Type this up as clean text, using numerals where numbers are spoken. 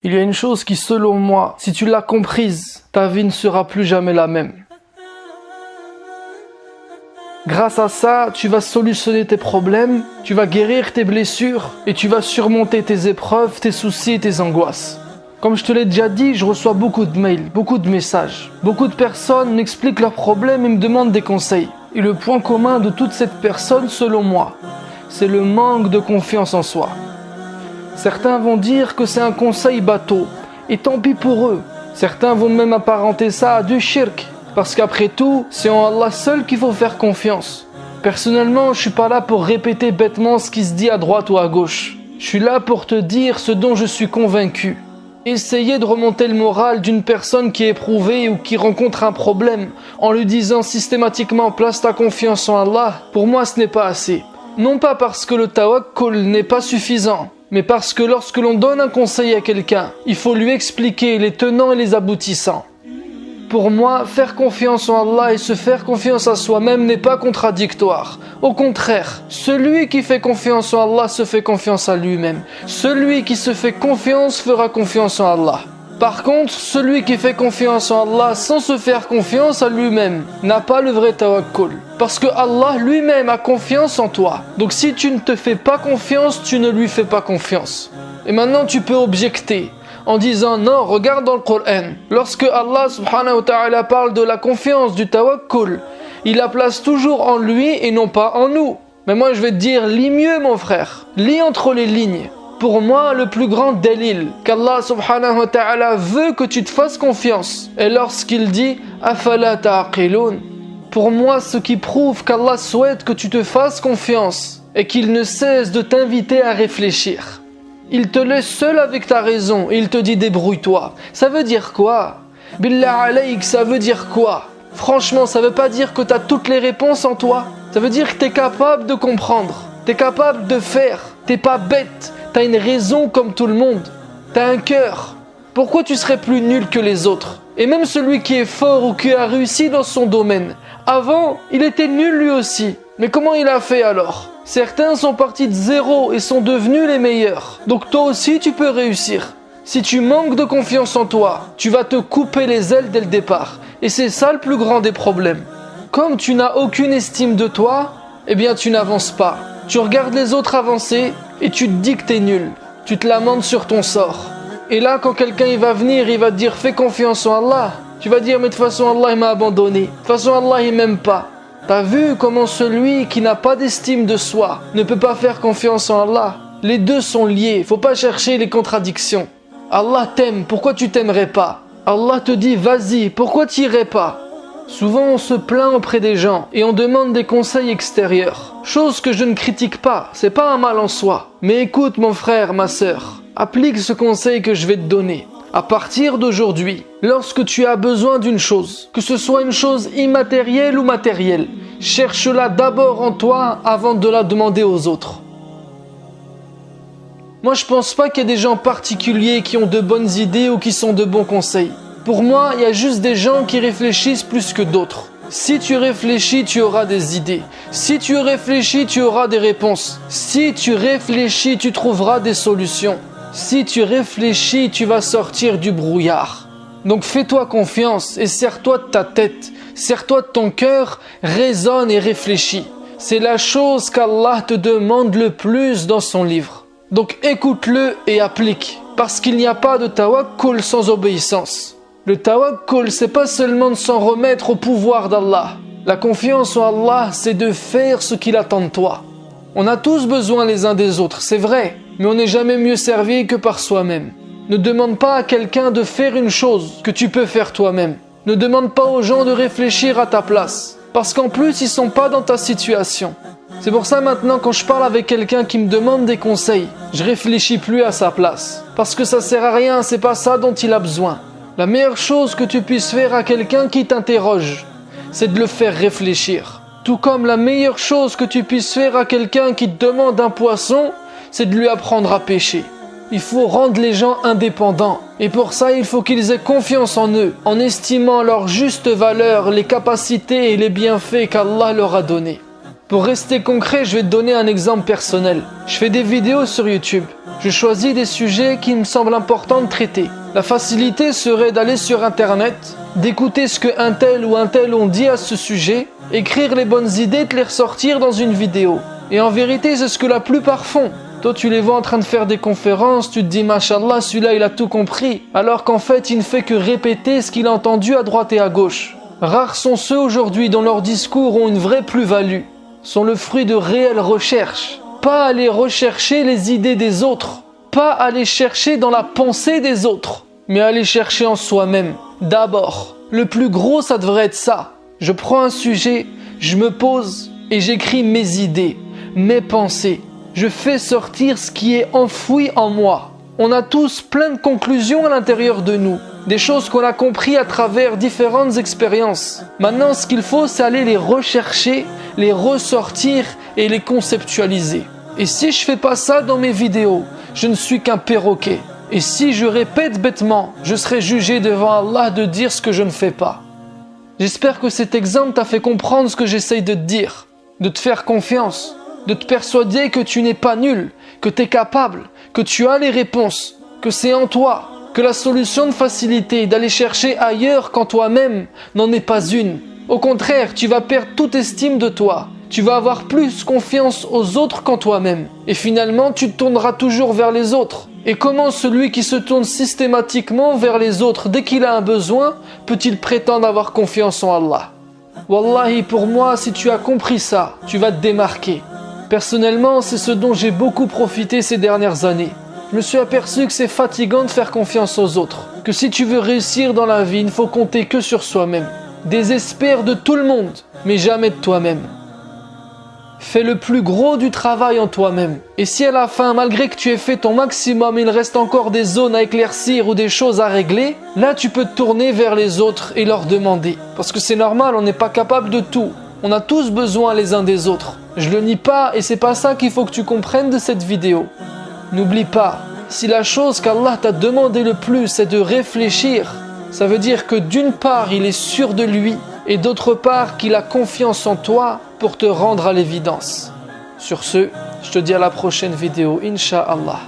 Il y a une chose qui, selon moi, si tu l'as comprise, ta vie ne sera plus jamais la même. Grâce à ça, tu vas solutionner tes problèmes, tu vas guérir tes blessures et tu vas surmonter tes épreuves, tes soucis et tes angoisses. Comme je te l'ai déjà dit, je reçois beaucoup de mails, beaucoup de messages. Beaucoup de personnes m'expliquent leurs problèmes et me demandent des conseils. Et le point commun de toutes ces personnes, selon moi, c'est le manque de confiance en soi. Certains vont dire que c'est un conseil bateau, et tant pis pour eux. Certains vont même apparenter ça à du shirk, parce qu'après tout, c'est en Allah seul qu'il faut faire confiance. Personnellement, je suis pas là pour répéter bêtement ce qui se dit à droite ou à gauche. Je suis là pour te dire ce dont je suis convaincu. Essayer de remonter le moral d'une personne qui est éprouvée ou qui rencontre un problème en lui disant systématiquement « place ta confiance en Allah », pour moi ce n'est pas assez. Non pas parce que le tawakkul n'est pas suffisant, mais parce que lorsque l'on donne un conseil à quelqu'un, il faut lui expliquer les tenants et les aboutissants. Pour moi, faire confiance en Allah et se faire confiance à soi-même n'est pas contradictoire. Au contraire, celui qui fait confiance en Allah se fait confiance à lui-même. Celui qui se fait confiance fera confiance en Allah. Par contre, celui qui fait confiance en Allah sans se faire confiance à lui-même n'a pas le vrai tawakkul. Parce que Allah lui-même a confiance en toi. Donc si tu ne te fais pas confiance, tu ne lui fais pas confiance. Et maintenant tu peux objecter en disant non, regarde dans le Coran. Lorsque Allah subhanahu wa ta'ala parle de la confiance, du tawakkul, il la place toujours en lui et non pas en nous. Mais moi je vais te dire, lis mieux mon frère, lis entre les lignes. Pour moi, le plus grand dalil qu'Allah subhanahu wa ta'ala veut que tu te fasses confiance est lorsqu'il dit « Afala ta'aqilun ». Pour moi, ce qui prouve qu'Allah souhaite que tu te fasses confiance est qu'il ne cesse de t'inviter à réfléchir. Il te laisse seul avec ta raison et il te dit débrouille-toi. Ça veut dire quoi? Billah alayk, ça veut dire quoi? Franchement, ça veut pas dire que tu as toutes les réponses en toi. Ça veut dire que tu es capable de comprendre, tu es capable de faire, t'es pas bête, tu as une raison comme tout le monde, tu as un cœur. Pourquoi tu serais plus nul que les autres? Et même celui qui est fort ou qui a réussi dans son domaine, avant, il était nul lui aussi. Mais comment il a fait alors? Certains sont partis de zéro et sont devenus les meilleurs. Donc toi aussi tu peux réussir. Si tu manques de confiance en toi, tu vas te couper les ailes dès le départ. Et c'est ça le plus grand des problèmes. Comme tu n'as aucune estime de toi, eh bien tu n'avances pas. Tu regardes les autres avancer et tu te dis que t'es nul. Tu te lamentes sur ton sort. Et là quand quelqu'un il va venir, il va te dire fais confiance en Allah. Tu vas dire mais de toute façon Allah il m'a abandonné. De toute façon Allah il m'aime pas. T'as vu comment celui qui n'a pas d'estime de soi ne peut pas faire confiance en Allah? Les deux sont liés, faut pas chercher les contradictions. Allah t'aime, pourquoi tu t'aimerais pas? Allah te dit vas-y, pourquoi tu irais pas? Souvent on se plaint auprès des gens et on demande des conseils extérieurs. Chose que je ne critique pas, c'est pas un mal en soi. Mais écoute mon frère, ma sœur, applique ce conseil que je vais te donner. À partir d'aujourd'hui, lorsque tu as besoin d'une chose, que ce soit une chose immatérielle ou matérielle, cherche-la d'abord en toi avant de la demander aux autres. Moi, je pense pas qu'il y ait des gens particuliers qui ont de bonnes idées ou qui sont de bons conseils. Pour moi, il y a juste des gens qui réfléchissent plus que d'autres. Si tu réfléchis, tu auras des idées. Si tu réfléchis, tu auras des réponses. Si tu réfléchis, tu trouveras des solutions. Si tu réfléchis, tu vas sortir du brouillard. Donc fais-toi confiance et serre-toi de ta tête, serre-toi de ton cœur, raisonne et réfléchis. C'est la chose qu'Allah te demande le plus dans son livre. Donc écoute-le et applique, parce qu'il n'y a pas de tawakkul sans obéissance. Le tawakkul, c'est pas seulement de s'en remettre au pouvoir d'Allah. La confiance en Allah, c'est de faire ce qu'il attend de toi. On a tous besoin les uns des autres, c'est vrai, mais on n'est jamais mieux servi que par soi-même. Ne demande pas à quelqu'un de faire une chose que tu peux faire toi-même. Ne demande pas aux gens de réfléchir à ta place, parce qu'en plus ils sont pas dans ta situation. C'est pour ça maintenant quand je parle avec quelqu'un qui me demande des conseils, je réfléchis plus à sa place, parce que ça sert à rien, c'est pas ça dont il a besoin. La meilleure chose que tu puisses faire à quelqu'un qui t'interroge, c'est de le faire réfléchir. Tout comme la meilleure chose que tu puisses faire à quelqu'un qui te demande un poisson, c'est de lui apprendre à pêcher. Il faut rendre les gens indépendants. Et pour ça, il faut qu'ils aient confiance en eux, en estimant leur juste valeur, les capacités et les bienfaits qu'Allah leur a donnés. Pour rester concret, je vais te donner un exemple personnel. Je fais des vidéos sur YouTube. Je choisis des sujets qui me semblent importants de traiter. La facilité serait d'aller sur Internet, d'écouter ce que un tel ou un tel ont dit à ce sujet, écrire les bonnes idées, de les ressortir dans une vidéo. Et en vérité, c'est ce que la plupart font. Toi, tu les vois en train de faire des conférences, tu te dis, Mashallah, celui-là, il a tout compris. Alors qu'en fait, il ne fait que répéter ce qu'il a entendu à droite et à gauche. Rares sont ceux aujourd'hui dont leurs discours ont une vraie plus-value, sont le fruit de réelles recherches. Pas aller rechercher les idées des autres, pas aller chercher dans la pensée des autres, mais aller chercher en soi-même. D'abord, le plus gros, ça devrait être ça. Je prends un sujet, je me pose et j'écris mes idées, mes pensées. Je fais sortir ce qui est enfoui en moi. On a tous plein de conclusions à l'intérieur de nous, des choses qu'on a compris à travers différentes expériences. Maintenant, ce qu'il faut, c'est aller les rechercher, les ressortir et les conceptualiser. Et si je fais pas ça dans mes vidéos, je ne suis qu'un perroquet. Et si je répète bêtement, je serai jugé devant Allah de dire ce que je ne fais pas. J'espère que cet exemple t'a fait comprendre ce que j'essaye de te dire, de te faire confiance, de te persuader que tu n'es pas nul, que tu es capable, que tu as les réponses, que c'est en toi, que la solution de facilité d'aller chercher ailleurs qu'en toi-même n'en est pas une. Au contraire, tu vas perdre toute estime de toi. Tu vas avoir plus confiance aux autres qu'en toi-même. Et finalement, tu te tourneras toujours vers les autres. Et comment celui qui se tourne systématiquement vers les autres dès qu'il a un besoin, peut-il prétendre avoir confiance en Allah? Wallahi, pour moi, si tu as compris ça, tu vas te démarquer. Personnellement, c'est ce dont j'ai beaucoup profité ces dernières années. Je me suis aperçu que c'est fatigant de faire confiance aux autres. Que si tu veux réussir dans la vie, il ne faut compter que sur soi-même. Désespère de tout le monde, mais jamais de toi-même. Fais le plus gros du travail en toi-même. Et si à la fin, malgré que tu aies fait ton maximum, il reste encore des zones à éclaircir ou des choses à régler, là tu peux te tourner vers les autres et leur demander. Parce que c'est normal, on n'est pas capable de tout. On a tous besoin les uns des autres. Je le nie pas et c'est pas ça qu'il faut que tu comprennes de cette vidéo. N'oublie pas, si la chose qu'Allah t'a demandé le plus c'est de réfléchir, ça veut dire que d'une part il est sûr de lui et d'autre part qu'il a confiance en toi pour te rendre à l'évidence. Sur ce, je te dis à la prochaine vidéo, Inch'Allah.